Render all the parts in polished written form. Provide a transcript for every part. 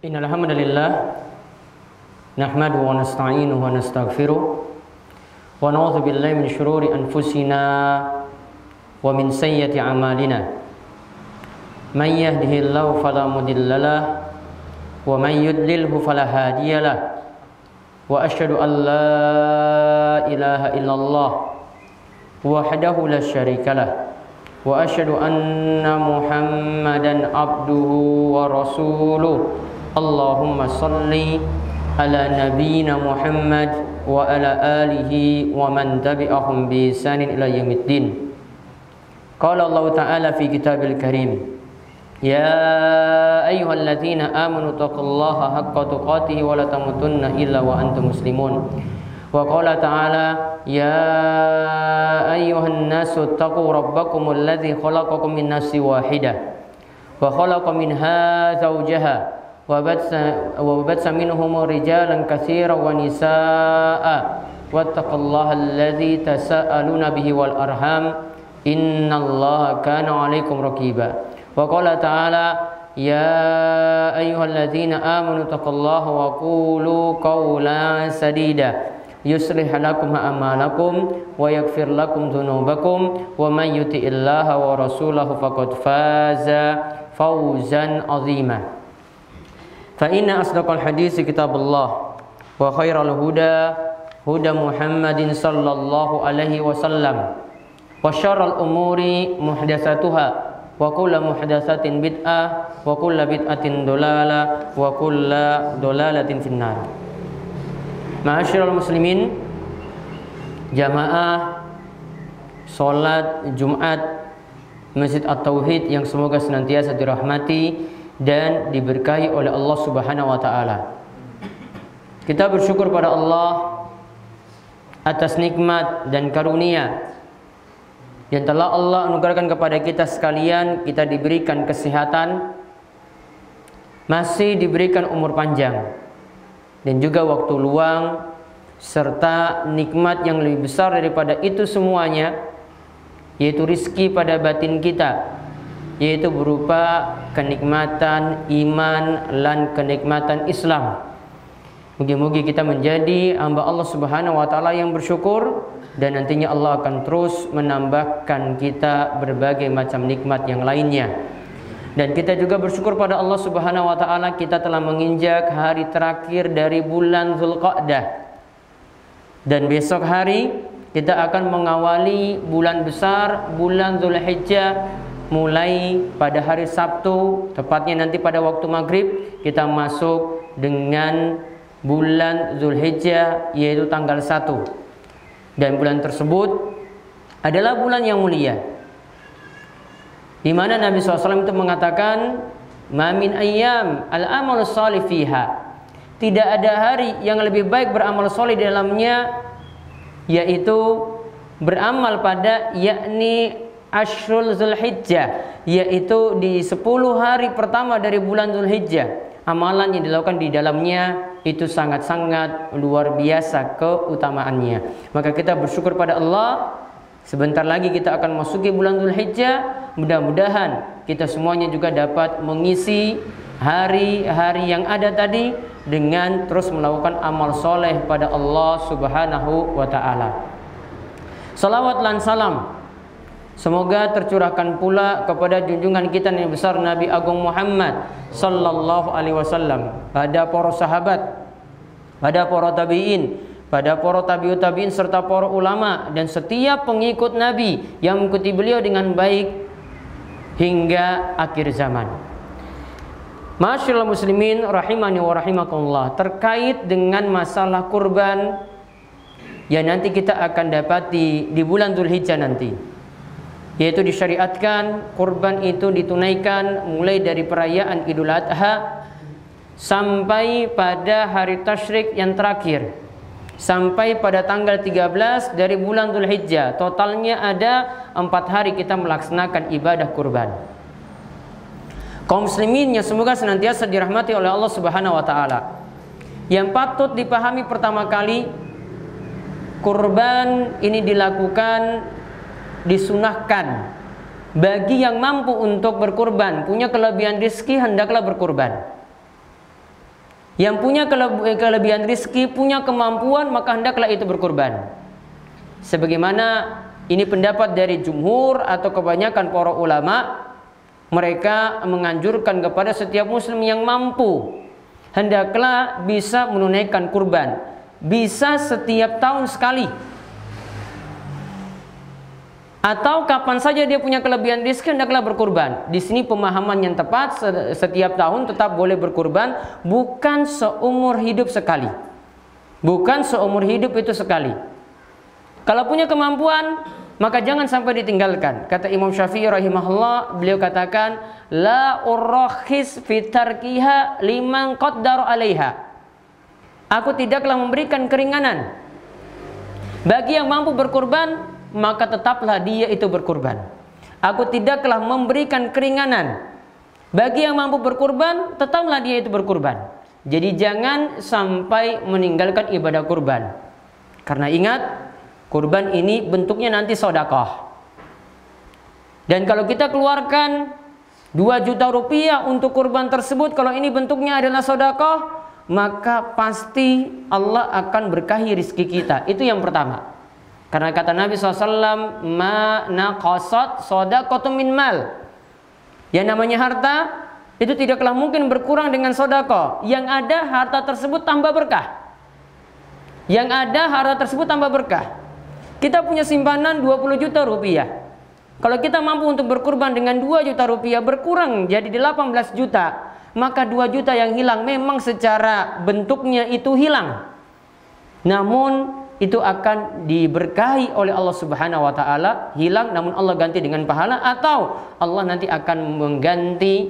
Innal hamdalillah nahmaduhu wa nasta'inuhu wa nastaghfiruh wa na'udzu billahi min shururi anfusina wa min sayyiati a'malina. Man yahdihillahu fala mudilla lahu wa man yudlilhu fala hadiya lahu. Wa asyhadu an la ilaha illallah wahdahu la syarika lahu wa asyhadu anna Muhammadan abduhu wa rasuluh. Allahumma salli ala nabiyyina Muhammad wa ala alihi wa man tabi'ahum bi ihsanin ila yaumiddin. Qala Allah Ta'ala fi kitabil karim, ya ayyuhalladzina amanu taqullaha haqqa tuqatih wa la tamutunna illa wa antum muslimun. Wa qala ta'ala, ya ayyuhan nasu taqu rabbakumul ladzi khalaqakum min nafsin wahidah wa khalaqa minha zawjaha wa batsa minhum rijalan katsiran wa nisaa wattaqullaha alladzi tasaaluna bihi wal arham innallaha kana 'alaikum raqiba. Wa qala ta'ala, ya ayyuhalladzina amanu taqullaha wa qulu qawlan sadida yuslih lakum a'malakum wa yaghfir lakum dhunubakum wa may yuti'illaha wa rasulahu faqad faza fawzan 'azima. Fa inna asdaqal hadits kitabullah wa khairal huda huda Muhammadin sallallahu alaihi wasallam wa syarrul umuri muhdatsatuha wa kullu muhdatsatin bid'ah wa kullu bid'atin dolalah wa kullu dolalatin finnar. Ma'asyiral muslimin, jamaah salat Jumat Masjid At-Tauhid yang semoga senantiasa dirahmati dan diberkahi oleh Allah Subhanahu wa taala. Kita bersyukur pada Allah atas nikmat dan karunia yang telah Allah anugerahkan kepada kita sekalian. Kita diberikan kesehatan, masih diberikan umur panjang, dan juga waktu luang, serta nikmat yang lebih besar daripada itu semuanya, yaitu rizki pada batin kita, yaitu berupa kenikmatan iman dan kenikmatan Islam. Mugi-mugi kita menjadi hamba Allah Subhanahu wa taala yang bersyukur, dan nantinya Allah akan terus menambahkan kita berbagai macam nikmat yang lainnya. Dan kita juga bersyukur pada Allah Subhanahu wa taala, kita telah menginjak hari terakhir dari bulan Dzulqa'dah. Dan besok hari kita akan mengawali bulan besar, bulan Dzulhijjah, mulai pada hari Sabtu, tepatnya nanti pada waktu maghrib kita masuk dengan bulan Dzulhijjah, yaitu tanggal 1. Dan bulan tersebut adalah bulan yang mulia, di mana Nabi SAW itu mengatakan, ma min ayyam al-amalu sholih fiha, tidak ada hari yang lebih baik beramal soleh di dalamnya, yaitu beramal pada yakni Ashrul Dzulhijjah, yaitu di 10 hari pertama dari bulan Dzulhijjah. Amalan yang dilakukan di dalamnya itu sangat-sangat luar biasa keutamaannya. Maka kita bersyukur pada Allah. Sebentar lagi kita akan masuki bulan Dzulhijjah. Mudah-mudahan kita semuanya juga dapat mengisi hari-hari yang ada tadi dengan terus melakukan amal soleh pada Allah Subhanahu wa ta'ala. Salawat dan salam semoga tercurahkan pula kepada junjungan kita yang besar Nabi Agung Muhammad sallallahu alaihi wasallam, pada para sahabat, pada para tabi'in, pada para tabi'ut tabi'in, serta para ulama dan setiap pengikut Nabi yang mengikuti beliau dengan baik hingga akhir zaman. Ma'asyiral muslimin rahimani wa rahimakumullah, terkait dengan masalah kurban yang nanti kita akan dapati di bulan Dzulhijjah nanti, yaitu disyariatkan kurban itu ditunaikan mulai dari perayaan Idul Adha sampai pada hari tasyrik yang terakhir, sampai pada tanggal 13 dari bulan Dzulhijjah. Totalnya ada 4 hari kita melaksanakan ibadah kurban. Kaum muslimin yang semoga senantiasa dirahmati oleh Allah Subhanahu wa taala, yang patut dipahami pertama kali, kurban ini dilakukan, disunahkan bagi yang mampu untuk berkurban, punya kelebihan rezeki, hendaklah berkurban. Yang punya kelebihan rizki, punya kemampuan, maka hendaklah itu berkurban. Sebagaimana ini pendapat dari jumhur atau kebanyakan para ulama, mereka menganjurkan kepada setiap muslim yang mampu hendaklah bisa menunaikan kurban, bisa setiap tahun sekali, atau kapan saja dia punya kelebihan rezeki hendaklah berkurban. Di sini pemahaman yang tepat, setiap tahun tetap boleh berkurban, bukan seumur hidup sekali. Bukan seumur hidup itu sekali. Kalau punya kemampuan, maka jangan sampai ditinggalkan. Kata Imam Syafi'i rahimahullah, beliau katakan, la urrakhis fi tarkiha liman qaddara 'alaiha. Aku tidaklah memberikan keringanan bagi yang mampu berkurban, maka tetaplah dia itu berkurban. Aku tidaklah memberikan keringanan bagi yang mampu berkurban, tetaplah dia itu berkurban. Jadi jangan sampai meninggalkan ibadah kurban. Karena ingat, kurban ini bentuknya nanti sedekah. Dan kalau kita keluarkan 2 juta rupiah untuk kurban tersebut, kalau ini bentuknya adalah sedekah, maka pasti Allah akan berkahi rizki kita. Itu yang pertama. Karena kata Nabi SAW, ma naqasat shadaqatun min mal. Yang namanya harta itu tidaklah mungkin berkurang dengan sedekah. Yang ada harta tersebut tambah berkah. Yang ada harta tersebut tambah berkah. Kita punya simpanan 20 juta rupiah. Kalau kita mampu untuk berkurban dengan 2 juta rupiah, berkurang jadi 18 juta. Maka 2 juta yang hilang memang secara bentuknya itu hilang. Namun itu akan diberkahi oleh Allah Subhanahu wa taala, hilang namun Allah ganti dengan pahala, atau Allah nanti akan mengganti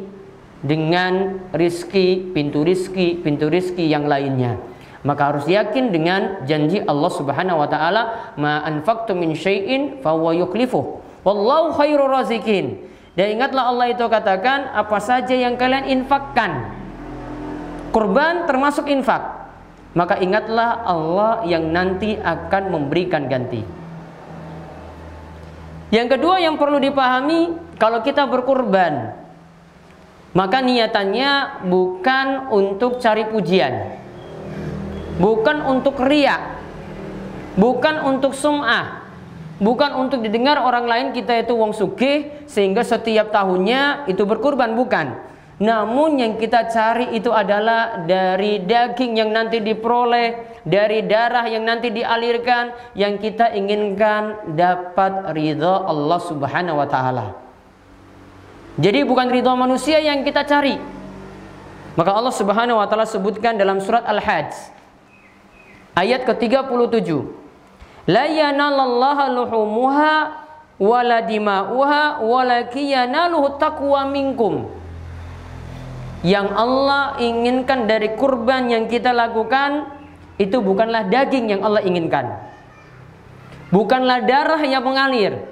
dengan pintu rizki yang lainnya. Maka harus yakin dengan janji Allah Subhanahu wa taala, ma anfaqtum min syai'in fa huwa yukhlifuh wallahu khairur raziqin. Dan ingatlah Allah itu katakan, apa saja yang kalian infakkan, kurban termasuk infak, maka ingatlah Allah yang nanti akan memberikan ganti. Yang kedua yang perlu dipahami, kalau kita berkurban, maka niatannya bukan untuk cari pujian, bukan untuk riya, bukan untuk sum'ah, bukan untuk didengar orang lain kita itu wong sugih sehingga setiap tahunnya itu berkurban, bukan. Namun yang kita cari itu adalah dari daging yang nanti diperoleh, dari darah yang nanti dialirkan, yang kita inginkan dapat ridha Allah Subhanahu wa taala. Jadi bukan ridha manusia yang kita cari. Maka Allah Subhanahu wa taala sebutkan dalam surat Al-Hajj ayat ke-37, la yanalallaha luhumuha wala dima'uha walakin yanaluhu taqwa minkum. Yang Allah inginkan dari kurban yang kita lakukan itu bukanlah daging yang Allah inginkan, bukanlah darah yang mengalir.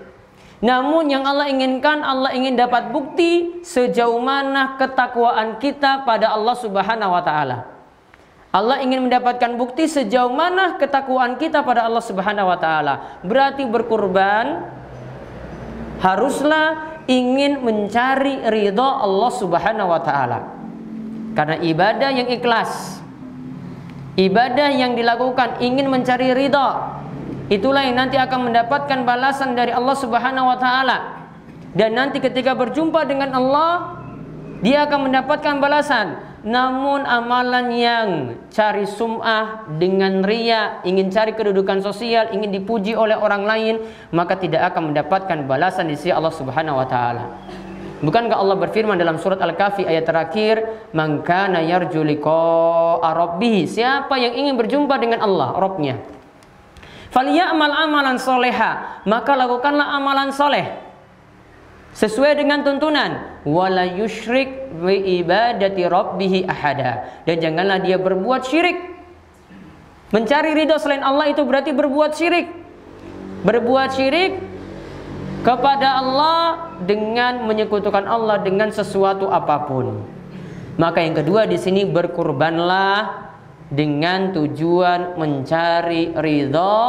Namun yang Allah inginkan, Allah ingin dapat bukti sejauh mana ketakwaan kita pada Allah Subhanahu wa taala. Allah ingin mendapatkan bukti sejauh mana ketakwaan kita pada Allah Subhanahu wa taala. Berarti berkurban haruslah ingin mencari ridha Allah Subhanahu wa taala. Karena ibadah yang ikhlas, ibadah yang dilakukan ingin mencari ridha, itulah yang nanti akan mendapatkan balasan dari Allah Subhanahu wa taala. Dan nanti ketika berjumpa dengan Allah, dia akan mendapatkan balasan. Namun amalan yang cari sum'ah dengan riya, ingin cari kedudukan sosial, ingin dipuji oleh orang lain, maka tidak akan mendapatkan balasan di sisi Allah Subhanahu wa taala. Bukankah Allah berfirman dalam surat Al-Kahfi ayat terakhir, man kana yarju liqa'a rabbih, siapa yang ingin berjumpa dengan Allah Rabbnya, falyamal amalan soleha, maka lakukanlah amalan soleh sesuai dengan tuntunan, wala yusyrik bi ibadati rabbih ahada, dan janganlah dia berbuat syirik. Mencari ridha selain Allah itu berarti berbuat syirik. Berbuat syirik kepada Allah dengan menyekutukan Allah dengan sesuatu apapun. Maka yang kedua di sini, berkurbanlah dengan tujuan mencari ridha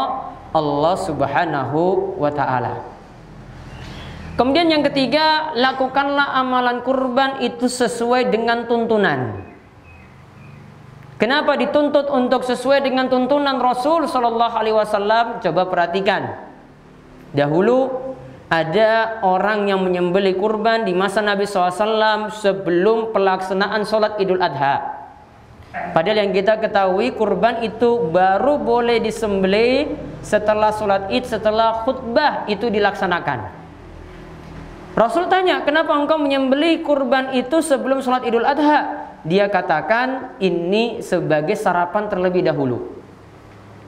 Allah Subhanahu wa taala. Kemudian yang ketiga, lakukanlah amalan kurban itu sesuai dengan tuntunan. Kenapa dituntut untuk sesuai dengan tuntunan Rasul Shallallahu Alaihi Wasallam? Coba perhatikan. Dahulu ada orang yang menyembelih kurban di masa Nabi SAW sebelum pelaksanaan sholat Idul Adha. Padahal yang kita ketahui kurban itu baru boleh disembelih setelah sholat Id, setelah khutbah itu dilaksanakan. Rasul tanya, kenapa engkau menyembelih kurban itu sebelum sholat Idul Adha? Dia katakan, ini sebagai sarapan terlebih dahulu.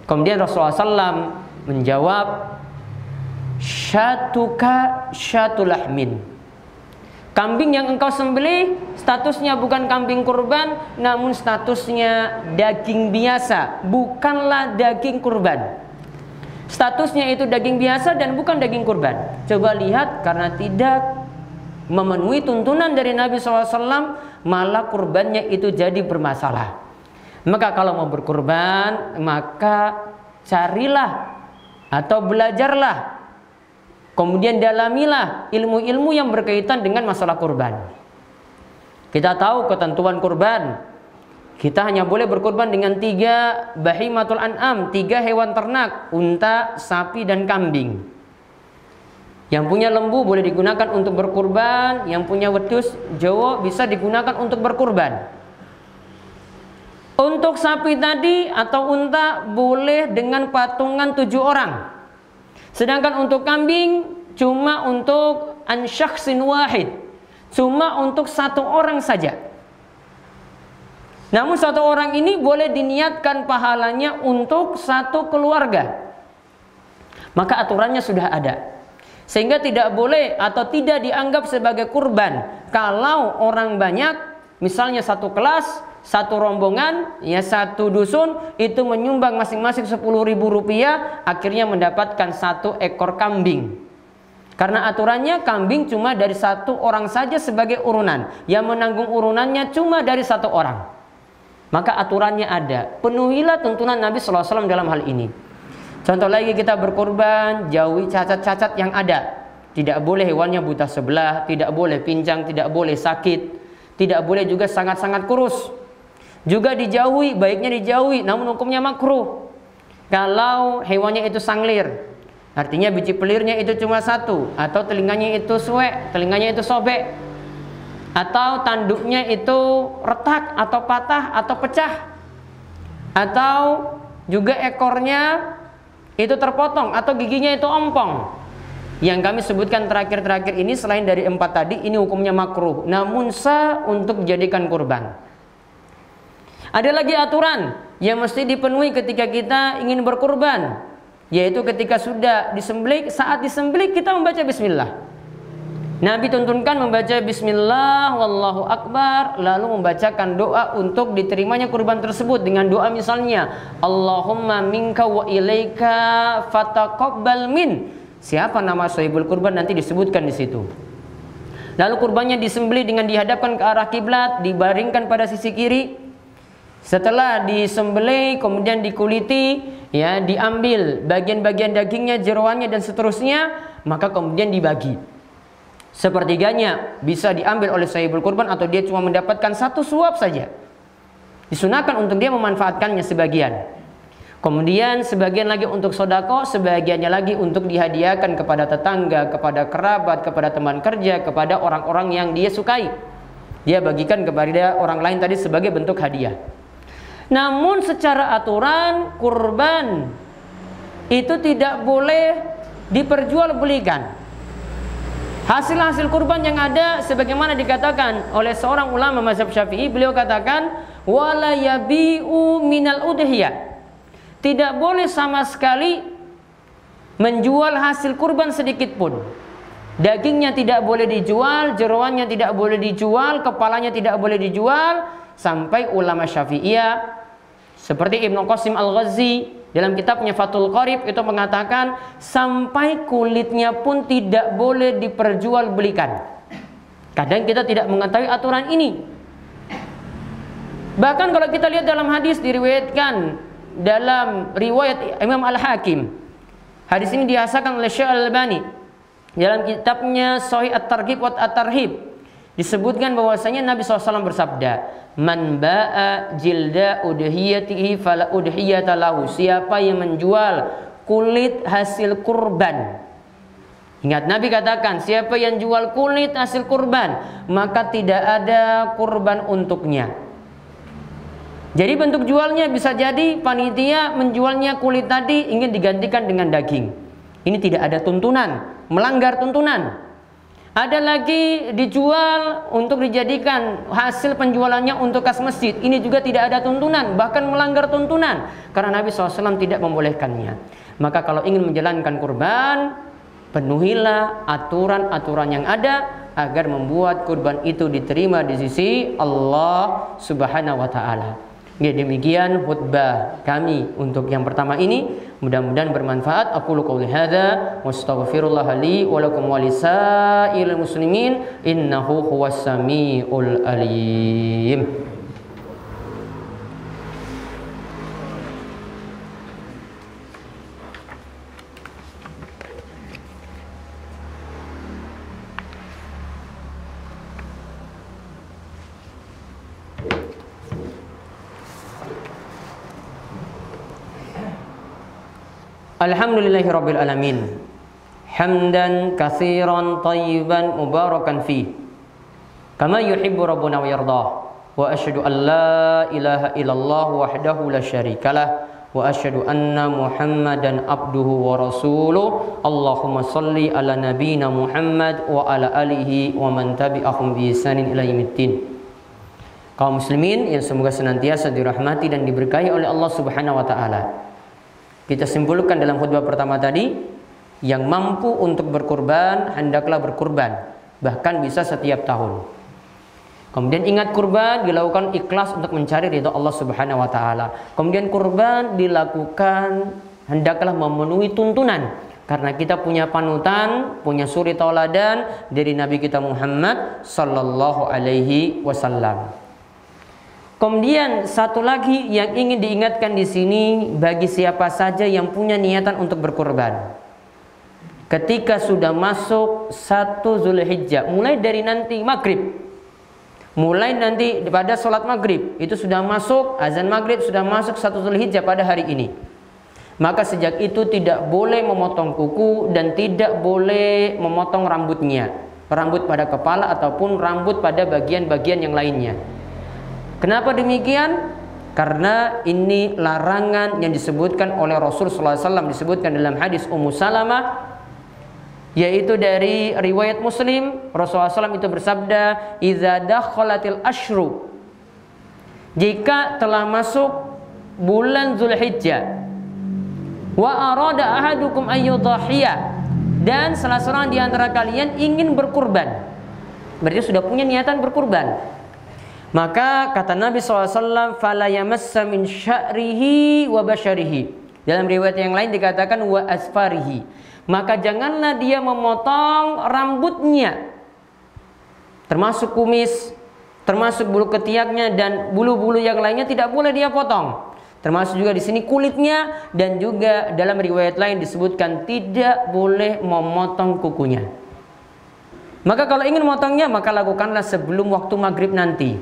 Kemudian Rasulullah SAW menjawab, syatuka syatulahmin. Kambing yang engkau sembelih statusnya bukan kambing kurban, namun statusnya daging biasa, bukanlah daging kurban. Statusnya itu daging biasa dan bukan daging kurban. Coba lihat, karena tidak memenuhi tuntunan dari Nabi SAW, malah kurbannya itu jadi bermasalah. Maka kalau mau berkurban, maka carilah atau belajarlah, kemudian dalamilah ilmu-ilmu yang berkaitan dengan masalah kurban. Kita tahu ketentuan kurban. Kita hanya boleh berkurban dengan 3 bahimatul an'am, 3 hewan ternak, unta, sapi, dan kambing. Yang punya lembu boleh digunakan untuk berkurban, yang punya wedhus Jawa bisa digunakan untuk berkurban. Untuk sapi tadi atau unta boleh dengan patungan 7 orang. Sedangkan untuk kambing cuma untuk an syakhsin wahid, cuma untuk 1 orang saja. Namun 1 orang ini boleh diniatkan pahalanya untuk 1 keluarga. Maka aturannya sudah ada. Sehingga tidak boleh atau tidak dianggap sebagai kurban kalau orang banyak, misalnya 1 kelas, 1 rombongan, ya 1 dusun itu menyumbang masing-masing 10.000 rupiah, akhirnya mendapatkan 1 ekor kambing. Karena aturannya kambing cuma dari 1 orang saja sebagai urunan, yang menanggung urunannya cuma dari 1 orang. Maka aturannya ada. Penuhilah tuntunan Nabi SAW dalam hal ini. Contoh lagi, kita berkorban, jauhi cacat-cacat yang ada. Tidak boleh hewannya buta sebelah, tidak boleh pincang, tidak boleh sakit, tidak boleh juga sangat-sangat kurus. Juga dijauhi, baiknya dijauhi, namun hukumnya makruh. Kalau hewannya itu sanglir, artinya biji pelirnya itu cuma 1, atau telinganya itu suwek, telinganya itu sobek, atau tanduknya itu retak atau patah atau pecah, atau juga ekornya itu terpotong atau giginya itu ompong. Yang kami sebutkan terakhir-terakhir ini selain dari 4 tadi, ini hukumnya makruh, namun sah untuk dijadikan kurban. Ada lagi aturan yang mesti dipenuhi ketika kita ingin berkurban, yaitu ketika sudah disembelih, saat disembelih kita membaca bismillah. Nabi tuntunkan membaca bismillah wallahu akbar, lalu membacakan doa untuk diterimanya kurban tersebut dengan doa misalnya Allahumma minka wa ilaika fataqabbal min. Siapa nama sahibul kurban nanti disebutkan di situ. Lalu kurbannya disembelih dengan dihadapkan ke arah kiblat, dibaringkan pada sisi kiri. Setelah disembelih kemudian dikuliti, ya, diambil bagian-bagian dagingnya, jeroannya dan seterusnya, maka kemudian dibagi. Sepertiganya bisa diambil oleh sahibul kurban atau dia cuma mendapatkan 1 suap saja. Disunahkan untuk dia memanfaatkannya sebagian. Kemudian sebagian lagi untuk sodako, sebagiannya lagi untuk dihadiahkan kepada tetangga, kepada kerabat, kepada teman kerja, kepada orang-orang yang dia sukai. Dia bagikan kepada orang lain tadi sebagai bentuk hadiah. Namun secara aturan kurban itu tidak boleh diperjualbelikan. Hasil-hasil kurban yang ada sebagaimana dikatakan oleh seorang ulama mazhab Syafi'i, beliau katakan wala yabi'u minal udhiyah. Tidak boleh sama sekali menjual hasil kurban sedikit pun. Dagingnya tidak boleh dijual, jeroannya tidak boleh dijual, kepalanya tidak boleh dijual, sampai ulama Syafi'iyah seperti Ibnu Qasim Al-Ghazi dalam kitabnya Fathul Qarib itu mengatakan sampai kulitnya pun tidak boleh diperjualbelikan. Kadang kita tidak mengetahui aturan ini. Bahkan kalau kita lihat dalam hadis diriwayatkan dalam riwayat Imam Al-Hakim, hadis ini dihasankan oleh Syekh Al-Albani dalam kitabnya Sahih At-Targhib wa At-Tarhib, disebutkan bahwasanya Nabi SAW bersabda, Man ba'a jilda udhiyatihi fala udhiyata lahu. Siapa yang menjual kulit hasil kurban. Ingat Nabi katakan, siapa yang jual kulit hasil kurban, maka tidak ada kurban untuknya. Jadi bentuk jualnya bisa jadi panitia menjualnya kulit tadi ingin digantikan dengan daging. Ini tidak ada tuntunan, melanggar tuntunan. Ada lagi dijual untuk dijadikan hasil penjualannya untuk kas masjid. Ini juga tidak ada tuntunan, bahkan melanggar tuntunan. Karena Nabi SAW tidak membolehkannya. Maka kalau ingin menjalankan kurban, penuhilah aturan-aturan yang ada agar membuat kurban itu diterima di sisi Allah Subhanahu wa Ta'ala. Ya, demikian khutbah kami untuk yang pertama ini. Mudah-mudahan bermanfaat. Aqulu qouli hadza wa astaghfirullah li wa lakum wa lisairil muslimin innahu huwas samiul alim. Alhamdulillahirabbil alamin. Hamdan katsiran thayyiban mubarakan fi. Kama yuhibbu rabbuna wa yardah. Wa asyhadu an la ilaha illallah wahdahu la syarikalah wa asyhadu anna Muhammadan abduhu wa rasuluh. Allahumma shalli ala nabiyyina Muhammad wa ala alihi wa man tabi'ahum bi ihsanin ila yaumiddin. Kaum muslimin yang semoga senantiasa dirahmati dan diberkahi oleh Allah Subhanahu wa taala. Kita simpulkan dalam khutbah pertama tadi, yang mampu untuk berkurban hendaklah berkurban, bahkan bisa setiap tahun. Kemudian ingat, kurban dilakukan ikhlas untuk mencari ridha Allah Subhanahu wa taala. Kemudian kurban dilakukan hendaklah memenuhi tuntunan, karena kita punya panutan, punya suri tauladan dari Nabi kita Muhammad sallallahu alaihi wasallam. Kemudian satu lagi yang ingin diingatkan di sini bagi siapa saja yang punya niatan untuk berkurban. Ketika sudah masuk 1 Zulhijjah, mulai dari nanti maghrib, mulai nanti pada sholat maghrib, itu sudah masuk, azan maghrib sudah masuk 1 Zulhijjah pada hari ini. Maka sejak itu tidak boleh memotong kuku dan tidak boleh memotong rambutnya, rambut pada kepala ataupun rambut pada bagian-bagian yang lainnya. Kenapa demikian? Karena ini larangan yang disebutkan oleh Rasul SAW, disebutkan dalam hadis Ummu Salamah, yaitu dari riwayat Muslim. Rasulullah SAW itu bersabda, "Idza dakhalatil asyru," jika telah masuk bulan Zulhijjah, "wa arada ahadukum ayyudhhiya," dan salah seorang di antara kalian ingin berkurban, berarti sudah punya niatan berkurban. Maka kata Nabi SAW, "Fala yamassa min sya'rihi wa basyarihi." Dalam riwayat yang lain dikatakan wa asfarihi. Maka janganlah dia memotong rambutnya, termasuk kumis, termasuk bulu ketiaknya dan bulu-bulu yang lainnya tidak boleh dia potong. Termasuk juga di sini kulitnya, dan juga dalam riwayat lain disebutkan tidak boleh memotong kukunya. Maka kalau ingin memotongnya, maka lakukanlah sebelum waktu maghrib nanti,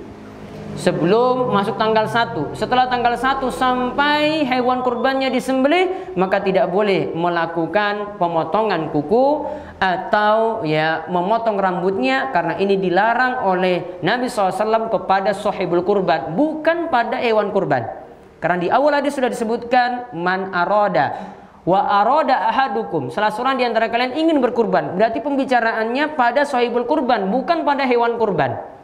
sebelum masuk tanggal 1. Setelah tanggal 1 sampai hewan kurbannya disembelih, maka tidak boleh melakukan pemotongan kuku atau memotong rambutnya, karena ini dilarang oleh Nabi SAW kepada sahibul kurban, bukan pada hewan kurban. Karena di awal hadis sudah disebutkan man arada wa arada ahadukum, salah seorang di antara kalian ingin berkurban, berarti pembicaraannya pada sahibul kurban, bukan pada hewan kurban.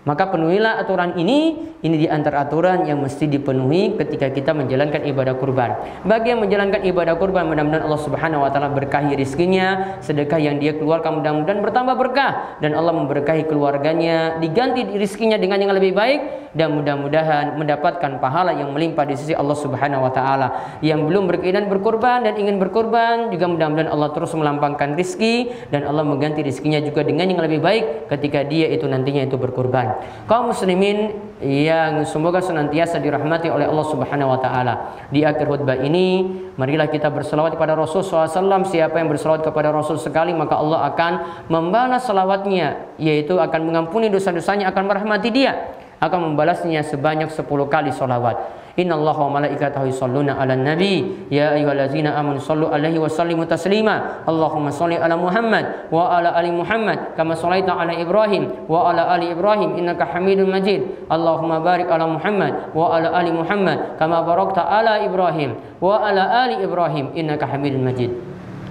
Maka penuhilah aturan ini di antara aturan yang mesti dipenuhi ketika kita menjalankan ibadah kurban. Bagi yang menjalankan ibadah kurban, mudah-mudahan Allah Subhanahu wa taala berkahi rizkinya, sedekah yang dia keluarkan mudah-mudahan bertambah berkah, dan Allah memberkahi keluarganya, diganti rizkinya dengan yang lebih baik, dan mudah-mudahan mendapatkan pahala yang melimpah di sisi Allah Subhanahu wa taala. Yang belum berkeinginan berkurban dan ingin berkurban juga mudah-mudahan Allah terus melampangkan rizki, dan Allah mengganti rizkinya juga dengan yang lebih baik ketika dia itu nantinya itu berkurban. Kaum muslimin yang semoga senantiasa dirahmati oleh Allah Subhanahu wa taala. Di akhir khutbah ini, marilah kita berselawat kepada Rasul SAW. Siapa yang berselawat kepada Rasul sekali, maka Allah akan membalas selawatnya, yaitu akan mengampuni dosa-dosanya, akan merahmati dia. akan membalasnya sebanyak 10 kali salawat. Innallaha wa malaikatahu yusholluna 'alan nabi ya ayyuhallazina amanu shallu 'alaihi wa sallimu taslima. Allahumma shalli 'ala Muhammad wa 'ala ali Muhammad kama shallaita 'ala Ibrahim wa 'ala ali Ibrahim innaka Hamidum Majid. Allahumma barik 'ala Muhammad wa 'ala ali Muhammad kama barakta 'ala Ibrahim wa 'ala ali Ibrahim innaka Hamidum Majid.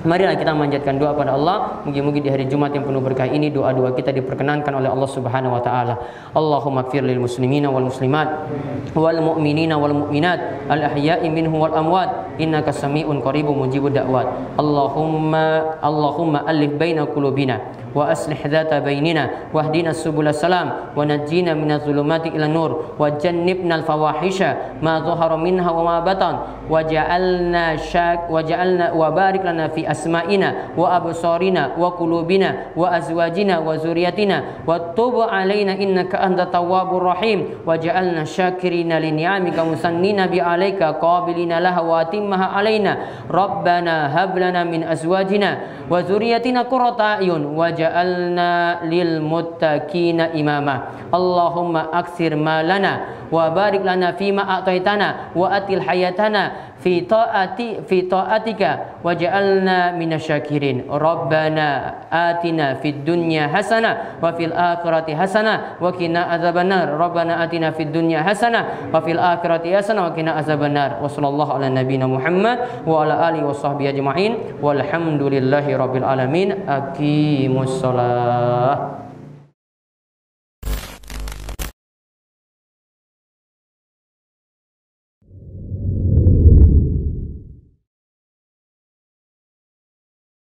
Marilah kita memanjatkan doa pada Allah. Mungkin-mungkin di hari Jumat yang penuh berkah ini doa-doa kita diperkenankan oleh Allah Subhanahu wa taala. Allahumma ighfir lil muslimina wal muslimat wal mu'minina wal mu'minat al ahya'i minhum wal amwat innaka sami'un qaribun mujibud da'wat. Allahumma alif baina qulubina wa aslih dzata bainina wahdina subul salam wa najjina minadh dhulumati ila nur wa jannibna al fawahisha ma dhahara minha wa ma batan waj'alna wa barik lana fi asma'ina wa absarina wa qulubina wa azwajina wa zurriyyatina wa tub alaina innaka antat tawwabur rahim waj'alna syakirina li ni'amika musannina bi 'alaika qabilina laha wa atimmaha alaina rabbana hab lana min azwajina wa zurriyyatina qurrata a'yun waj'alna lil muttaqina imama. Allahumma aksir malana wa barik lana fima a'taitana wa atil hayatana fi ta'atika waj'alna minasyakirin. Rabbana atina fid dunya hasanah wa fil akhirati hasanah wa qina adzabannar. Rabbana atina fid dunya hasanah wa fil akhirati hasanah wa qina adzabannar. Wa sallallahu ala nabiyyina Muhammad wa ala alihi washabbihi ajma'in walhamdulillahi rabbil alamin. Aqimus shalah.